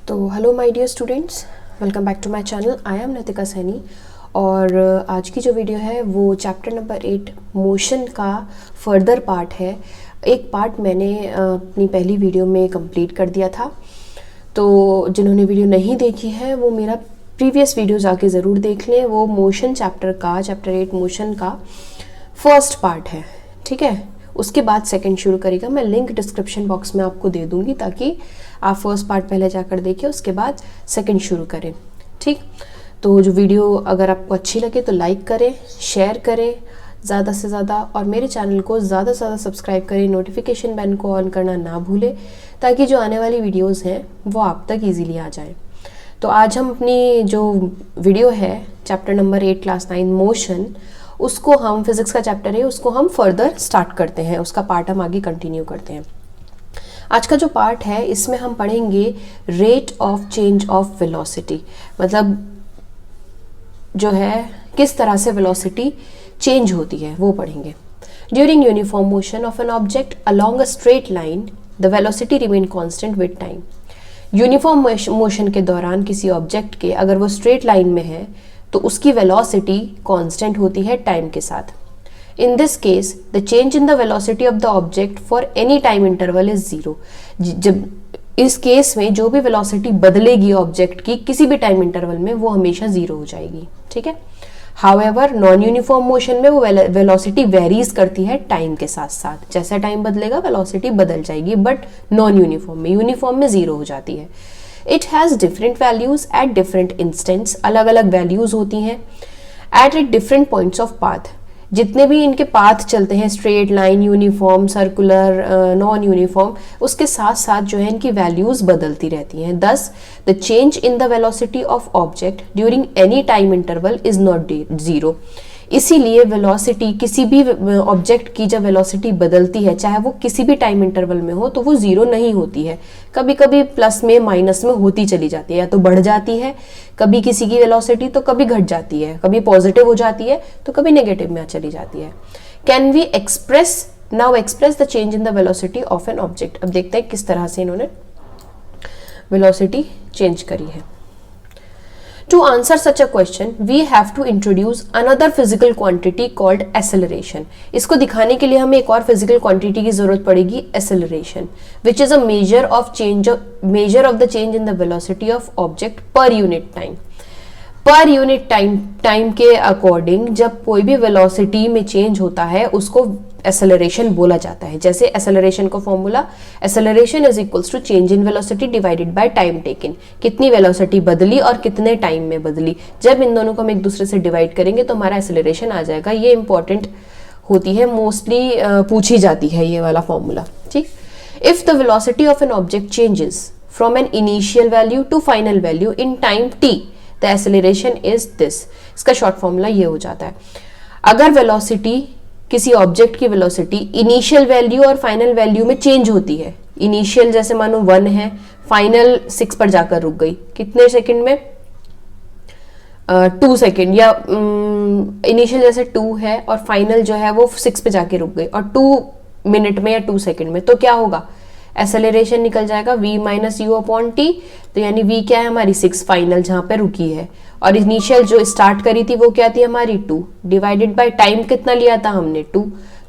तो hello my dear students, welcome back to my channel. I am Nitika Saini और आज की जो वीडियो है वो चैप्टर नंबर 8 मोशन का फर्दर पार्ट है। एक पार्ट मैंने अपनी पहली वीडियो में कंप्लीट कर दिया था, तो जिन्होंने वीडियो नहीं देखी है वो मेरा प्रीवियस वीडियो जाके ज़रूर देख लें। वो मोशन चैप्टर 8 मोशन का फर्स्ट पार्ट है, ठीक है। उसके बाद सेकंड शुरू करेगा। मैं लिंक डिस्क्रिप्शन बॉक्स में आपको दे दूंगी ताकि आप फर्स्ट पार्ट पहले जाकर देखें, उसके बाद सेकंड शुरू करें, ठीक। तो जो वीडियो अगर आपको अच्छी लगे तो लाइक करें, शेयर करें ज़्यादा से ज़्यादा, और मेरे चैनल को ज़्यादा से ज़्यादा सब्सक्राइब करें। नोटिफिकेशन बेल को ऑन करना ना भूलें ताकि जो आने वाली वीडियोज़ हैं वो आप तक ईजीली आ जाएँ। तो आज हम अपनी जो वीडियो है चैप्टर नंबर 8 क्लास 9 मोशन, उसको हम फिजिक्स का चैप्टर है उसको हम फर्दर स्टार्ट करते हैं, उसका पार्ट हम आगे कंटिन्यू करते हैं। आज का जो पार्ट है इसमें हम पढ़ेंगे rate of change of velocity, मतलब जो है किस तरह से वेलोसिटी चेंज होती है वो पढ़ेंगे। During uniform motion of an object along a straight line the velocity remain constant with time. Uniform motion के दौरान किसी ऑब्जेक्ट के अगर वो स्ट्रेट लाइन में है तो उसकी वेलोसिटी कांस्टेंट होती है टाइम के साथ। इन this case the change in the velocity of the object for any time interval is zero. जब इस केस में जो भी वेलोसिटी बदलेगी ऑब्जेक्ट की किसी भी टाइम इंटरवल में वो हमेशा जीरो हो जाएगी, ठीक है। हाउएवर नॉन यूनिफॉर्म मोशन में वो वेलोसिटी वेरीज करती है टाइम के साथ साथ, जैसा टाइम बदलेगा वेलोसिटी बदल जाएगी, बट नॉन यूनिफॉर्म में जीरो हो जाती है। It has different values at different instants, अलग अलग वैल्यूज होती हैं। At it different points of path, जितने भी इनके पाथ चलते हैं straight line, uniform, circular, non uniform, उसके साथ साथ जो है इनकी वैल्यूज बदलती रहती हैं। दस the change in the velocity of object during any time interval is not zero. इसीलिए वेलोसिटी किसी भी ऑब्जेक्ट की जब वेलोसिटी बदलती है, चाहे वो किसी भी टाइम इंटरवल में हो, तो वो जीरो नहीं होती है। कभी कभी प्लस में माइनस में होती चली जाती है, या तो बढ़ जाती है कभी किसी की वेलोसिटी, तो कभी घट जाती है, कभी पॉजिटिव हो जाती है तो कभी नेगेटिव में चली जाती है। Can we express the change in the velocity of an object. अब देखते हैं किस तरह से इन्होंने वेलोसिटी चेंज करी है। To answer such a question, we have to introduce another physical quantity called acceleration. इसको दिखाने के लिए हमें एक और physical quantity की जरूरत पड़ेगी, acceleration, which is a measure of the change in the velocity of object per unit time. Per unit time के अकॉर्डिंग जब कोई भी वेलोसिटी में चेंज होता है उसको एक्सेलरेशन बोला जाता है। जैसे एक्सेलरेशन का formula, acceleration is equals to change in velocity divided by time taken. कितनी वेलोसिटी बदली और कितने टाइम में बदली, जब इन दोनों को हम एक दूसरे से डिवाइड करेंगे तो हमारा एक्सेलरेशन आ जाएगा। ये इंपॉर्टेंट होती है, मोस्टली पूछी जाती है ये वाला फॉर्मूला, ठीक। If the velocity of an object changes from an initial value to final value in time t, the acceleration is this. इसका शॉर्ट फॉर्मूला ये हो जाता है, अगर वेलोसिटी किसी ऑब्जेक्ट की वेलोसिटी इनिशियल वैल्यू और फाइनल वैल्यू में चेंज होती है, इनिशियल जैसे मानो 1 है, फाइनल 6 पर जाकर रुक गई, कितने सेकंड में, 2 सेकंड, या इनिशियल जैसे 2 है और फाइनल जो है वो 6 पे जाके रुक गई और 2 मिनट में या 2 सेकंड में, तो क्या होगा, एक्सेलरेशन निकल जाएगा v minus U upon T. तो यानी v क्या है हमारी 6 फाइनल जहां पे रुकी है, और इनिशियल जो स्टार्ट करी थी वो क्या थी हमारी 2, डिवाइडेड बाय टाइम कितना लिया था हमने 2,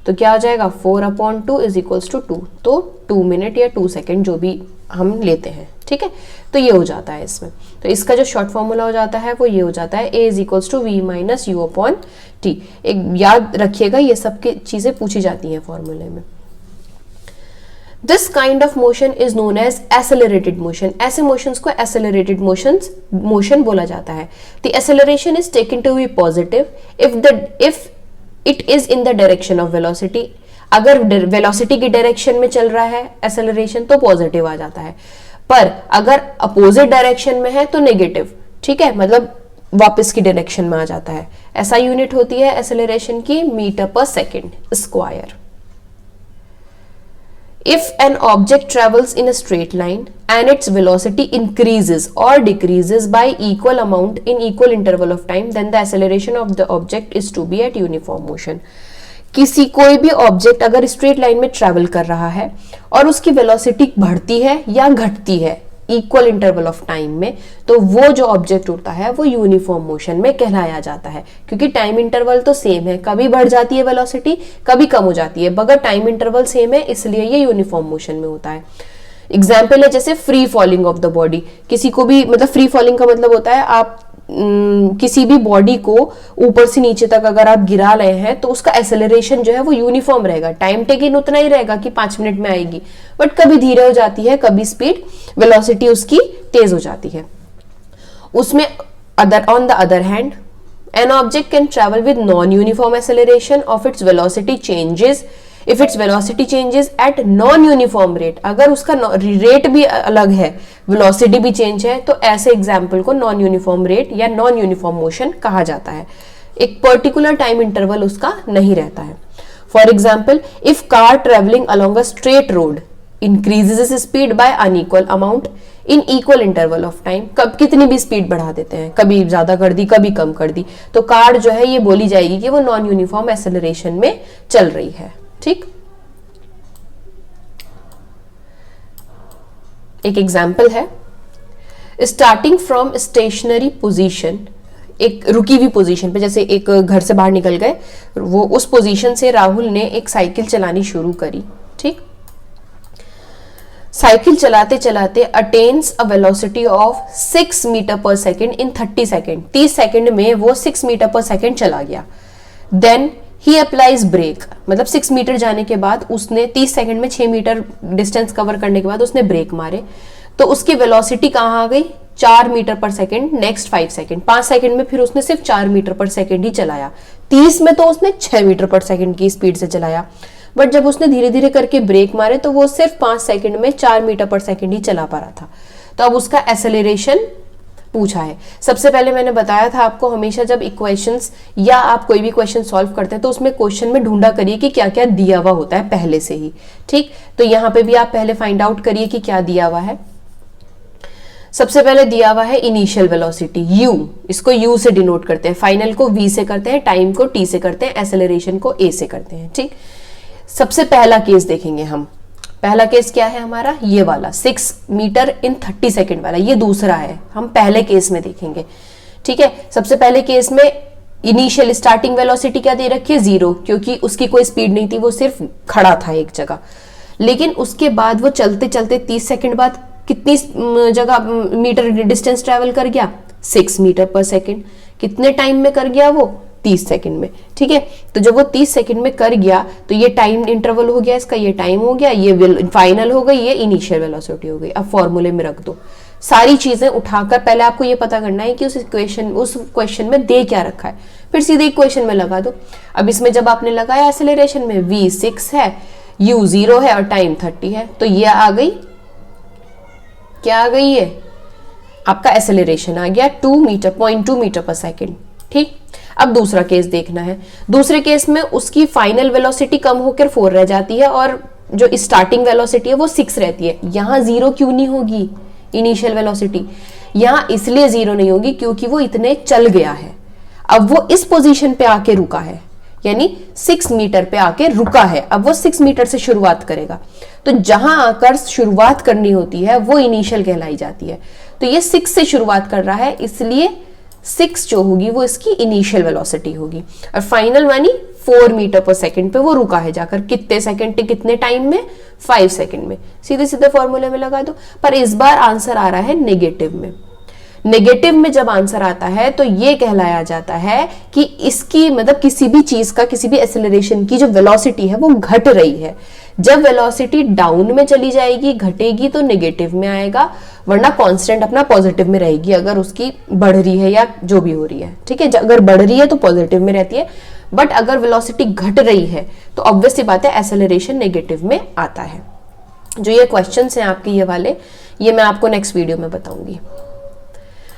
तो क्या हो जाएगा 4 अपॉन 2 इज इक्वल्स टू 2। तो 2 मिनट या 2 सेकेंड जो भी हम लेते हैं, ठीक है। तो ये हो जाता है इसमें, तो इसका जो शॉर्ट फॉर्मूला हो जाता है वो ये हो जाता है, a is equals to V minus U upon T. एक याद रखिएगा ये सब की चीजें पूछी जाती हैं फॉर्मूले में। This kind of motion is known as accelerated motion. ऐसे motions को accelerated motion बोला जाता है। The acceleration is taken to be positive if it is in the direction of velocity. अगर velocity की direction में चल रहा है acceleration तो positive आ जाता है, पर अगर opposite direction में है तो negative, ठीक है, मतलब वापस की direction में आ जाता है। ऐसा यूनिट होती है acceleration की मीटर पर second square. If an object travels in a straight line and its velocity increases or decreases by equal amount in equal interval of time, then the acceleration of the object is to be at uniform motion. कोई भी object अगर straight line में travel कर रहा है और उसकी velocity बढ़ती है या घटती है, इक्वल इंटरवल ऑफ टाइम में, तो वो जो ऑब्जेक्ट उड़ता है वो यूनिफॉर्म मोशन में कहलाया जाता है, क्योंकि टाइम इंटरवल तो सेम है, कभी बढ़ जाती है वेलोसिटी, कभी कम हो जाती है, मगर टाइम इंटरवल सेम है, इसलिए ये यूनिफॉर्म मोशन में होता है। एग्जाम्पल है जैसे free falling of the body, किसी को भी, मतलब फ्री फॉलिंग का मतलब होता है आप किसी भी बॉडी को ऊपर से नीचे तक अगर आप गिरा रहे हैं तो उसका एक्सेलरेशन जो है वो यूनिफॉर्म रहेगा, टाइम टेकिंग उतना ही रहेगा कि 5 मिनट में आएगी, बट कभी धीरे हो जाती है, कभी स्पीड वेलोसिटी उसकी तेज हो जाती है। उसमें on the other hand an object can travel with non uniform acceleration of its velocity changes if its velocity changes at non uniform rate, अगर उसका रेट भी अलग है, वेलोसिटी भी चेंज है, तो ऐसे एग्जाम्पल को नॉन यूनिफॉर्म रेट या नॉन यूनिफॉर्म मोशन कहा जाता है। एक पर्टिकुलर टाइम इंटरवल उसका नहीं रहता है। For example, if car travelling along a straight road increases speed bye unequal amount in equal interval of time, कब कितनी भी स्पीड बढ़ा देते हैं, कभी ज्यादा कर दी कभी कम कर दी, तो कार जो है ये बोली जाएगी कि वो नॉन यूनिफॉर्म एक्सेलरेशन में चल रही है। ठीक, एक एग्जाम्पल है, स्टार्टिंग फ्रॉम स्टेशनरी पोजीशन, एक रुकी हुई पोजीशन पे, जैसे एक घर से बाहर निकल गए, वो उस पोजीशन से राहुल ने एक साइकिल चलानी शुरू करी। ठीक, साइकिल चलाते चलाते attains a velocity of 6 metre पर सेकेंड इन 30 सेकेंड, 30 सेकेंड में वो 6 मीटर पर सेकेंड चला गया। देन ही अप्लाइज ब्रेक, मतलब 6 मीटर जाने के बाद उसने 30 सेकंड में 6 मीटर डिस्टेंस कवर करने के बाद उसने ब्रेक मारे, तो उसकी वेलोसिटी कहाँ आ गई, 4 मीटर पर सेकंड। नेक्स्ट 5 सेकंड, 5 सेकंड में फिर उसने सिर्फ 4 मीटर पर सेकंड ही चलाया। 30 में तो उसने 6 मीटर पर सेकंड की स्पीड से चलाया, बट जब उसने धीरे धीरे करके ब्रेक मारे तो वो सिर्फ 5 सेकंड में 4 मीटर पर सेकंड ही चला पा रहा था। तो अब उसका एक्सेलरेशन पूछा है। सबसे पहले मैंने बताया था आपको, हमेशा जब इक्वेशंस या आप कोई भी क्वेश्चन सॉल्व करते हैं तो उसमें क्वेश्चन में ढूंढा करिए कि क्या क्या दिया हुआ होता है पहले से ही। ठीक, तो यहाँ पे भी आप पहले फाइंड आउट करिए कि क्या दिया हुआ है। सबसे पहले दिया हुआ है इनिशियल वेलोसिटी u, इसको u से डिनोट करते हैं, फाइनल को v से करते हैं, टाइम को t से करते हैं, एक्सेलरेशन को a से करते हैं। ठीक, सबसे पहला केस देखेंगे हम। पहला केस क्या है हमारा, ये वाला 6 मीटर इन 30 सेकेंड वाला, ये दूसरा है, हम पहले केस में देखेंगे। ठीक है, सबसे पहले केस में इनिशियल स्टार्टिंग वेलोसिटी क्या दे रखी है, 0, क्योंकि उसकी कोई स्पीड नहीं थी, वो सिर्फ खड़ा था एक जगह। लेकिन उसके बाद वो चलते चलते 30 सेकेंड बाद कितनी जगह मीटर डिस्टेंस ट्रेवल कर गया, 6 मीटर पर सेकेंड। कितने टाइम में कर गया वो, 30 सेकंड में। ठीक है, तो जब वो 30 सेकंड में कर गया तो ये टाइम इंटरवल हो गया इसका, ये टाइम हो गया, ये फाइनल हो गई, ये इनिशियल वेलोसिटी हो गई। अब फॉर्मूले में रख दो सारी चीजें उठाकर, पहले आपको ये पता करना है कि उस क्वेश्चन में दे क्या रखा है, फिर सीधे इक्वेशन में लगा दो। अब इसमें जब आपने लगाया एक्सेलरेशन में, v 6 है, u 0 है और टाइम 30 है, तो ये आ गई, क्या आ गई, ये आपका एक्सेलरेशन आ गया 0.2 मीटर पर सेकेंड। ठीक, अब दूसरा केस देखना है। दूसरे केस में उसकी फाइनल वेलोसिटी कम होकर 4 रह जाती है और जो स्टार्टिंग वेलोसिटी है वो 6 रहती है। यहाँ 0 क्यों नहीं होगी इनिशियल वेलोसिटी, यहाँ इसलिए 0 नहीं होगी क्योंकि वो इतने चल गया है। अब वो इस पोजीशन पे आके रुका है, यानी 6 मीटर पे आके रुका है। अब वो 6 मीटर से शुरुआत करेगा, तो जहां आकर शुरुआत करनी होती है वो इनिशियल कहलाई जाती है। तो ये 6 से शुरुआत कर रहा है, इसलिए 6 जो होगी वो इसकी इनिशियल वेलोसिटी होगी। और फाइनल मानी 4 मीटर पर सेकंड पे वो रुका है जाकर, कितने सेकंड कितने टाइम में, 5 सेकंड में। सीधे सीधे फॉर्मूले में लगा दो। पर इस बार आंसर आ रहा है नेगेटिव में। नेगेटिव में जब आंसर आता है तो ये कहलाया जाता है कि इसकी मतलब किसी भी चीज का, किसी भी एक्सेलरेशन की जो वेलोसिटी है वो घट रही है। जब वेलोसिटी डाउन में चली जाएगी, घटेगी, तो नेगेटिव में आएगा, वरना कांस्टेंट अपना पॉजिटिव में रहेगी अगर उसकी बढ़ रही है या जो भी हो रही है। ठीक है, अगर बढ़ रही है तो पॉजिटिव में रहती है, बट अगर वेलोसिटी घट रही है तो ऑब्वियस सी बात है एक्सेलरेशन नेगेटिव में आता है। जो ये क्वेश्चंस हैं आपके ये वाले, ये मैं आपको नेक्स्ट वीडियो में बताऊंगी।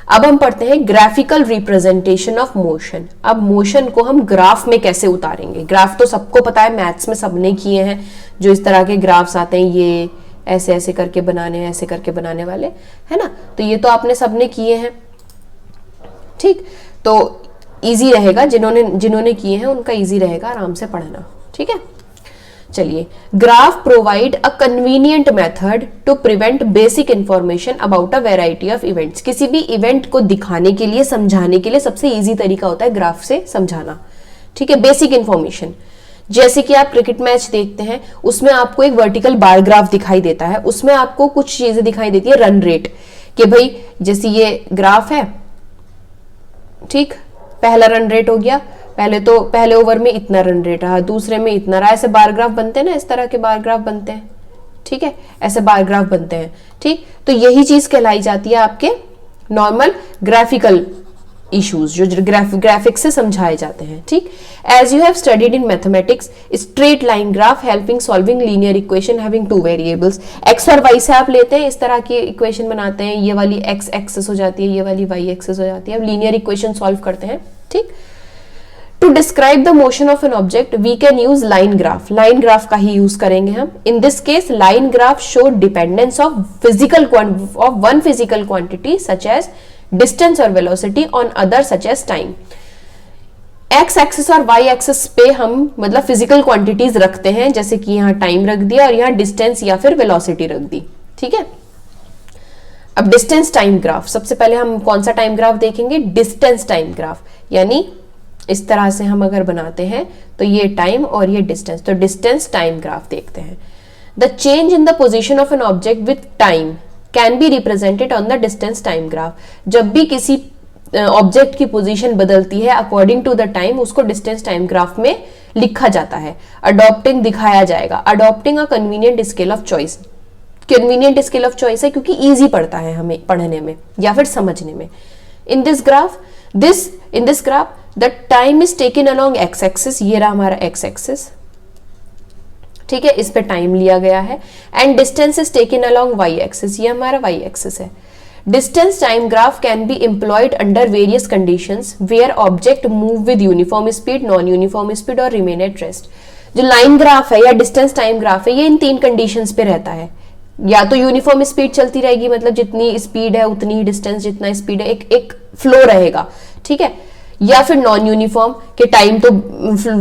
अब हम पढ़ते हैं ग्राफिकल रिप्रेजेंटेशन ऑफ मोशन। अब मोशन को हम ग्राफ में कैसे उतारेंगे। ग्राफ तो सबको पता है, मैथ्स में सबने किए हैं, जो इस तरह के ग्राफ्स आते हैं, ये ऐसे ऐसे करके बनाने, ऐसे करके बनाने वाले, है ना। तो ये तो आपने सबने किए हैं। ठीक, तो इजी रहेगा, जिन्होंने किए हैं उनका इजी रहेगा आराम से पढ़ना। ठीक है, चलिए, graph provide a convenient method to prevent basic information about a variety of events. किसी भी इवेंट को दिखाने के लिए, समझाने के लिए सबसे इजी तरीका होता है ग्राफ से समझाना। ठीक है, बेसिक इंफॉर्मेशन। जैसे कि आप क्रिकेट मैच देखते हैं, उसमें आपको एक वर्टिकल बार ग्राफ दिखाई देता है, उसमें आपको कुछ चीजें दिखाई देती है, रन रेट, कि भाई जैसे ये ग्राफ है, ठीक, पहला रन रेट हो गया, पहले ओवर में इतना रन रेट रहा, दूसरे में इतना रहा, ऐसे बार ग्राफ बनते हैं ना, इस तरह के बार ग्राफ बनते हैं। ठीक है, ऐसे बार ग्राफ बनते हैं। ठीक, तो यही चीज कहलाई जाती है आपके नॉर्मल ग्राफिकल इश्यूज, जो ग्राफिक्स से समझाए जाते हैं। ठीक, as you have studied in mathematics, straight line graph helping solving linear equation having two variables. X और वाई से आप लेते हैं, इस तरह की इक्वेशन बनाते हैं, ये वाली एक्स एक्सेस हो जाती है, ये वाली वाई एक्सेस हो जाती है, अब लीनियर इक्वेशन सॉल्व करते हैं। ठीक, to describe the motion of an object we can use line graph. Line graph का ही यूज करेंगे हम। In this case line graph show dependence of one physical quantity such as distance और velocity on other such as time. X axis और Y axis पे हम मतलब physical quantities रखते हैं, जैसे कि यहाँ टाइम रख दिया और यहाँ डिस्टेंस या फिर वेलोसिटी रख दी। ठीक है, अब डिस्टेंस टाइम ग्राफ, सबसे पहले हम कौन सा टाइम ग्राफ देखेंगे? Distance time graph. यानी इस तरह से हम अगर बनाते हैं तो ये टाइम और ये डिस्टेंस, तो डिस्टेंस टाइम ग्राफ देखते हैं। The change in the position of an object with time can be represented on the distance time graph. जब भी किसी ऑब्जेक्ट की पोजीशन बदलती है अकॉर्डिंग टू द टाइम, उसको डिस्टेंस टाइम ग्राफ में लिखा जाता है। अडॉप्टिंग दिखाया जाएगा, adopting a convenient scale of choice. Convenient scale of choice है क्योंकि इजी पड़ता है हमें पढ़ने में या फिर समझने में। In this graph the time is taken along x axis, ये रहा हमारा एक्स एक्सिस। ठीक है, इस पे टाइम लिया गया है। And distance is taken along Y axis, ये हमारा वाई एक्सिस है। Distance time graph can be employed under various conditions where object move with uniform speed, non uniform speed और रिमेन एट रेस्ट। जो line graph है या distance time graph है, ये इन तीन कंडीशंस पे रहता है। या तो यूनिफॉर्म स्पीड चलती रहेगी, मतलब जितनी स्पीड है उतनी ही डिस्टेंस, जितना स्पीड है एक फ्लो रहेगा। ठीक है, या फिर नॉन यूनिफॉर्म के टाइम तो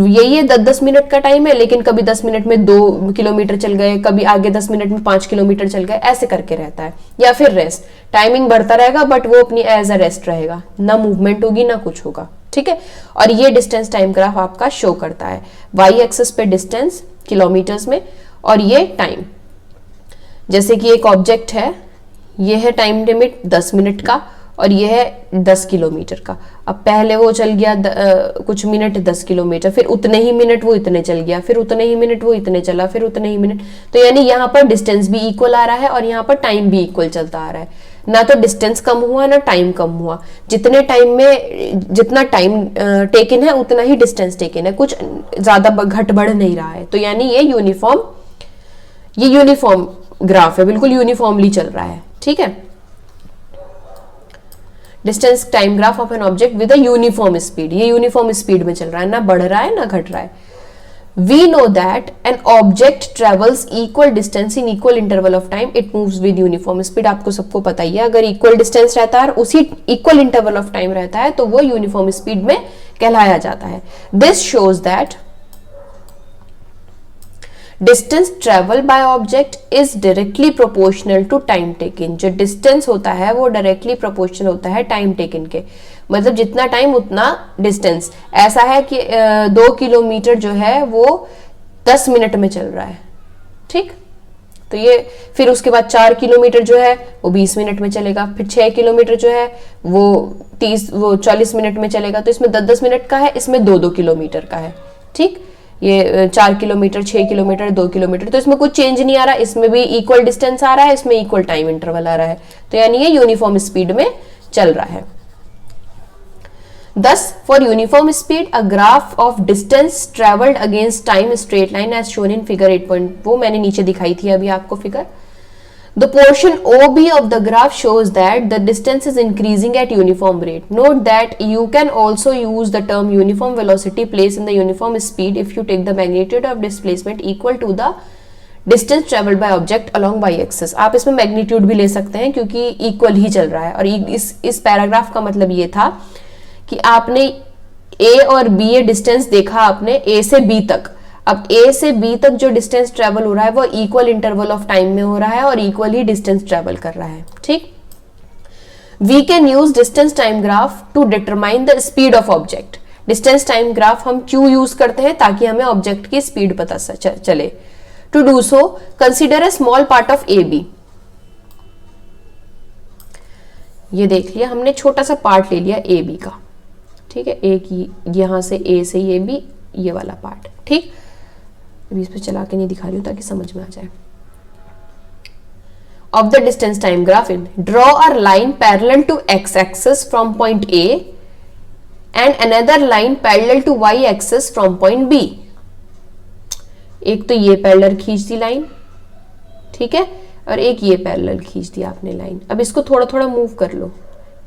यही है, 10-10 मिनट का टाइम है, लेकिन कभी 10 मिनट में 2 किलोमीटर चल गए, कभी आगे 10 मिनट में 5 किलोमीटर चल गए, ऐसे करके रहता है। या फिर रेस्ट, टाइमिंग बढ़ता रहेगा बट वो अपनी एज अ रेस्ट रहेगा, ना मूवमेंट होगी ना कुछ होगा। ठीक है, और ये डिस्टेंस टाइम ग्राफ आपका शो करता है वाई एक्सिस पे डिस्टेंस किलोमीटर्स में और ये टाइम। जैसे कि एक ऑब्जेक्ट है, ये है टाइम लिमिट 10 मिनट का और ये है 10 किलोमीटर का। अब पहले वो चल गया कुछ मिनट 10 किलोमीटर, फिर उतने ही मिनट वो इतने चल गया, फिर उतने ही मिनट वो इतने चला, फिर उतने ही मिनट, तो यानी यहाँ पर डिस्टेंस भी इक्वल आ रहा है और यहाँ पर टाइम भी इक्वल चलता आ रहा है। ना तो डिस्टेंस कम हुआ ना टाइम कम हुआ, जितने टाइम में जितना टाइम टेकन है उतना ही डिस्टेंस टेकन है, कुछ ज्यादा घट बढ़ नहीं रहा है। तो यानी ये यूनिफॉर्म ग्राफ है, बिल्कुल यूनिफॉर्मली चल रहा है। ठीक है, distance time graph of an object with a uniform speed, ये यूनिफॉर्म स्पीड में चल रहा है, ना बढ़ रहा है ना घट रहा है। We know that an object travels equal distance in equal interval of time, it moves with uniform speed. आपको सबको पता ही है, अगर इक्वल डिस्टेंस रहता है और उसी इक्वल इंटरवल ऑफ टाइम रहता है तो वो यूनिफॉर्म स्पीड में कहलाया जाता है। This shows that distance travel by object is directly proportional to time taken. जो डिस्टेंस होता है वो डायरेक्टली प्रोपोर्शनल होता है टाइम टेकन के, मतलब जितना टाइम उतना डिस्टेंस। ऐसा है कि 2 किलोमीटर जो है वो 10 मिनट में चल रहा है। ठीक, तो ये फिर उसके बाद 4 किलोमीटर जो है वो 20 मिनट में चलेगा, फिर 6 किलोमीटर जो है वो 40 मिनट में चलेगा। तो इसमें 10-10 मिनट का है, इसमें 2-2 किलोमीटर का है। ठीक, ये 4 किलोमीटर, 6 किलोमीटर, 2 किलोमीटर, तो इसमें कुछ चेंज नहीं आ रहा, इसमें भी इक्वल डिस्टेंस आ रहा है, इसमें इक्वल टाइम इंटरवल आ रहा है, तो यानी ये यूनिफॉर्म स्पीड में चल रहा है। Thus, for uniform speed, a graph of distance traveled against time straight line as shown in figure 8. वो मैंने नीचे दिखाई थी अभी आपको figure. The portion OB of the graph shows that the distance is increasing at uniform rate. Note that you can also use the term uniform velocity placed in the uniform speed if you take the magnitude of displacement equal to the distance traveled by object along y-axis. आप इसमें magnitude भी ले सकते हैं क्योंकि equal ही चल रहा है। और इस पैराग्राफ का मतलब ये था कि आपने A और B ये डिस्टेंस देखा आपने A से B तक। अब ए से बी तक जो डिस्टेंस ट्रेवल हो रहा है वो इक्वल इंटरवल ऑफ टाइम में हो रहा है और इक्वल ही डिस्टेंस ट्रेवल कर रहा है। ठीक, we can use distance time graph to determine the speed of object. Distance time graph हम क्यों यूज करते हैं? ताकि हमें ऑब्जेक्ट की स्पीड पता चले। To do so consider a small part of A B. ये देख लिया हमने, छोटा सा पार्ट ले लिया ए बी का। ठीक है, एक यहां से ए से ये बी, ये वाला पार्ट। ठीक, अभी इस पे चला के नहीं दिखा रही हूं ताकि समझ में आ जाए। Of the distance time graph in draw a line parallel to X axis from point A and another line parallel to Y axis from point B. एक तो ये पैरेलल खींच दी लाइन, ठीक है, और एक ये पैरेलल खींच दिया आपने लाइन। अब इसको थोड़ा थोड़ा मूव कर लो।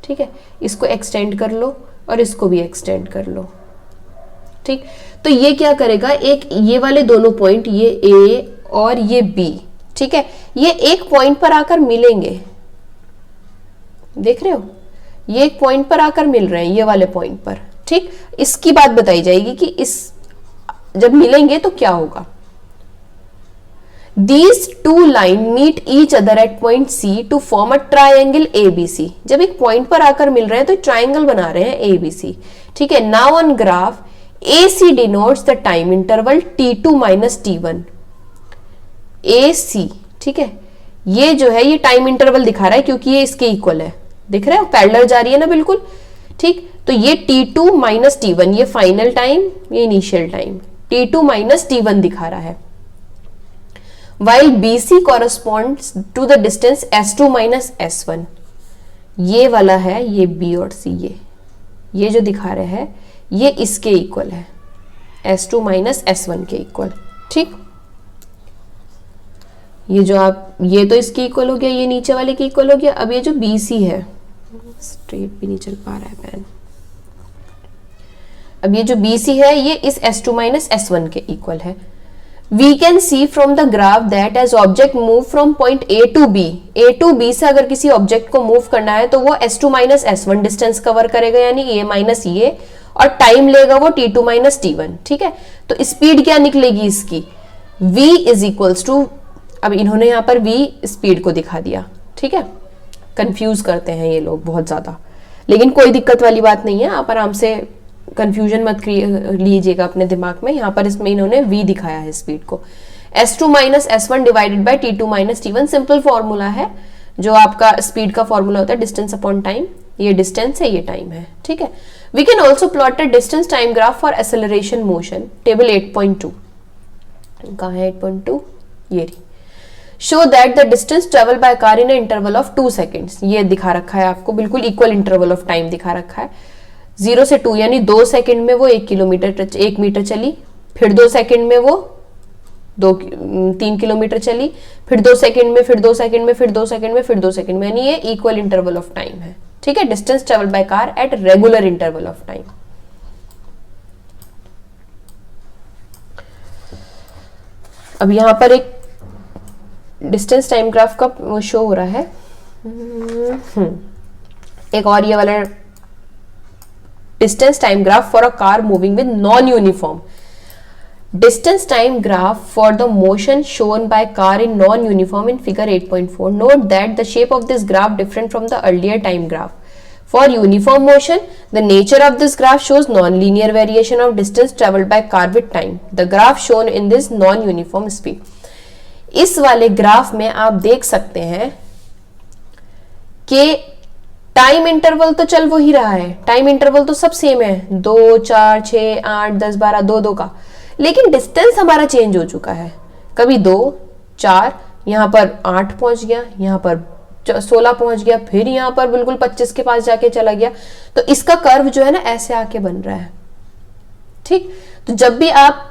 ठीक है, इसको एक्सटेंड कर लो और इसको भी एक्सटेंड कर लो। ठीक, तो ये क्या करेगा, एक ये वाले दोनों पॉइंट, ये ए और ये बी, ठीक है, ये एक पॉइंट पर आकर मिलेंगे। देख रहे हो, ये एक पॉइंट पर आकर मिल रहे हैं, ये वाले पॉइंट पर। ठीक, इसकी बात बताई जाएगी कि इस जब मिलेंगे तो क्या होगा। These two line meet each other at point C to form a triangle ABC। जब एक पॉइंट पर आकर मिल रहे हैं तो ट्राइंगल बना रहे हैं ABC। ठीक है, now on graph AC denotes the time interval T2 minus T1। AC, ठीक है, ये जो है ये टाइम इंटरवल दिखा रहा है क्योंकि ये इसके इक्वल है। दिख रहा है, पैरेलल जा रही है ना बिल्कुल। ठीक, तो ये T2 माइनस T1, ये फाइनल टाइम, ये इनिशियल टाइम, T2 माइनस T1 दिखा रहा है। While BC corresponds to the distance S2 minus S1। ये वाला है, ये B और C, ये जो दिखा रहे हैं ये इसके इक्वल है, S2 माइनस S1 के इक्वल। ठीक, ये जो आप, ये तो इसके इक्वल हो गया, ये नीचे वाले के इक्वल हो गया। अब ये जो BC है, स्ट्रेट भी नहीं चल पा रहा है पेन। अब ये जो BC है ये इस S2 माइनस S1 के इक्वल है। We can see from the graph that as object move from point A to B, A to B से अगर किसी ऑब्जेक्ट को मूव करना है तो वो S2 माइनस S1 डिस्टेंस कवर करेगा, यानी A माइनस ये, और टाइम लेगा वो T2 माइनस T1। ठीक है, तो स्पीड क्या निकलेगी इसकी, V इज इक्वल्स टू, अब इन्होंने यहाँ पर V स्पीड को दिखा दिया। ठीक है, कंफ्यूज करते हैं ये लोग बहुत ज्यादा, लेकिन कोई दिक्कत वाली बात नहीं है, आप आराम से कंफ्यूजन मत लीजिएगा अपने दिमाग में। यहाँ पर इसमें इन्होंने V दिखाया है स्पीड को। S2 माइनस S1 डिवाइडेड बाय T2 माइनस T1 सिंपल फॉर्मूला है, जो आपका स्पीड का फॉर्मूला होता है डिस्टेंस अपॉन टाइम। ये डिस्टेंस है, ये टाइम है। ठीक है, we can also plot a distance time graph for acceleration motion. Table 8.2 कहाँ है? 8.2 ये रही। Show that the distance travel by car in interval of 2 seconds. ये दिखा रखा है आपको, बिल्कुल इक्वल इंटरवल ऑफ टाइम दिखा रखा है। 0 से 2 यानी 2 सेकंड में वो 1 मीटर चली, फिर 2 सेकंड में वो 3 किलोमीटर चली, फिर 2 सेकंड में, फिर 2 सेकंड में, फिर 2 सेकंड में, फिर 2 सेकंड में, यानी ये इक्वल इंटरवल ऑफ टाइम है। ठीक है, distance travel by car at regular interval of time. अब यहां पर एक डिस्टेंस टाइम ग्राफ का शो हो रहा है। एक और ये वाला distance time graph for a car moving with non-uniform। Distance time graph for the motion shown by car in non-uniform in figure 8.4। Note that the shape of this graph different from the earlier time graph। For uniform motion, the nature of this graph shows non-linear variation of distance traveled by car with time। The graph shown in this non-uniform speed। इस वाले graph में आप देख सकते हैं कि time interval तो चल वो ही रहा है, टाइम इंटरवल तो सब सेम है, 2, 4, 6, 8, 10, 12, 2 का, लेकिन डिस्टेंस हमारा चेंज हो चुका है। कभी 2, 4, यहाँ पर 8 पहुंच गया, यहाँ पर 16 पहुंच गया, फिर यहाँ पर बिल्कुल 25 के पास जाके चला गया। तो इसका कर्व जो है ना ऐसे आके बन रहा है। ठीक, तो जब भी आप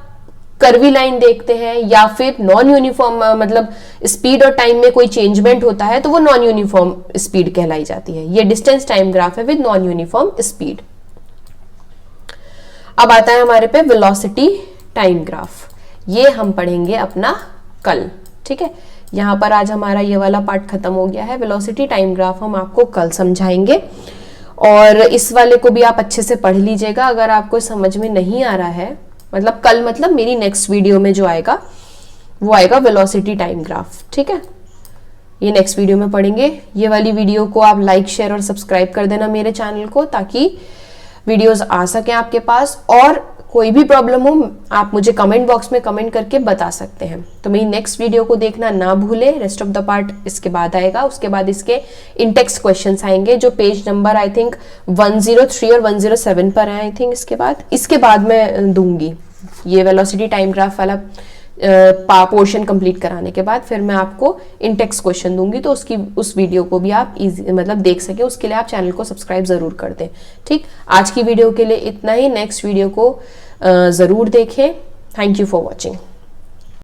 कर्वी लाइन देखते हैं या फिर नॉन यूनिफॉर्म, मतलब स्पीड और टाइम में कोई चेंजमेंट होता है तो वो नॉन यूनिफॉर्म स्पीड कहलाई जाती है। ये डिस्टेंस टाइम ग्राफ है विद नॉन यूनिफॉर्म स्पीड। अब आता है हमारे पे वेलोसिटी टाइम ग्राफ। ये हम पढ़ेंगे अपना कल। ठीक है, यहां पर आज हमारा ये वाला पार्ट खत्म हो गया है। वेलोसिटी टाइम ग्राफ हम आपको कल समझाएंगे, और इस वाले को भी आप अच्छे से पढ़ लीजिएगा। अगर आपको समझ में नहीं आ रहा है मतलब कल, मतलब मेरी नेक्स्ट वीडियो में जो आएगा वो आएगा वेलोसिटी टाइम ग्राफ। ठीक है, ये नेक्स्ट वीडियो में पढ़ेंगे। ये वाली वीडियो को आप लाइक शेयर और सब्सक्राइब कर देना मेरे चैनल को, ताकि वीडियोस आ सके आपके पास। और कोई भी प्रॉब्लम हो आप मुझे कमेंट बॉक्स में कमेंट करके बता सकते हैं। तो मेरी नेक्स्ट वीडियो को देखना ना भूले। रेस्ट ऑफ द पार्ट इसके बाद आएगा। उसके बाद इसके इंटेक्स क्वेश्चंस आएंगे जो पेज नंबर आई थिंक 103 और 107 पर है आई थिंक। इसके बाद मैं दूंगी ये वेलोसिटी टाइम ग्राफ वाला पोर्शन कंप्लीट कराने के बाद फिर मैं आपको इंटेक्स क्वेश्चन दूंगी। तो उस वीडियो को भी आप इजी मतलब देख सके, उसके लिए आप चैनल को सब्सक्राइब जरूर कर दें। ठीक, आज की वीडियो के लिए इतना ही। नेक्स्ट वीडियो को जरूर देखें। Thank you for watching.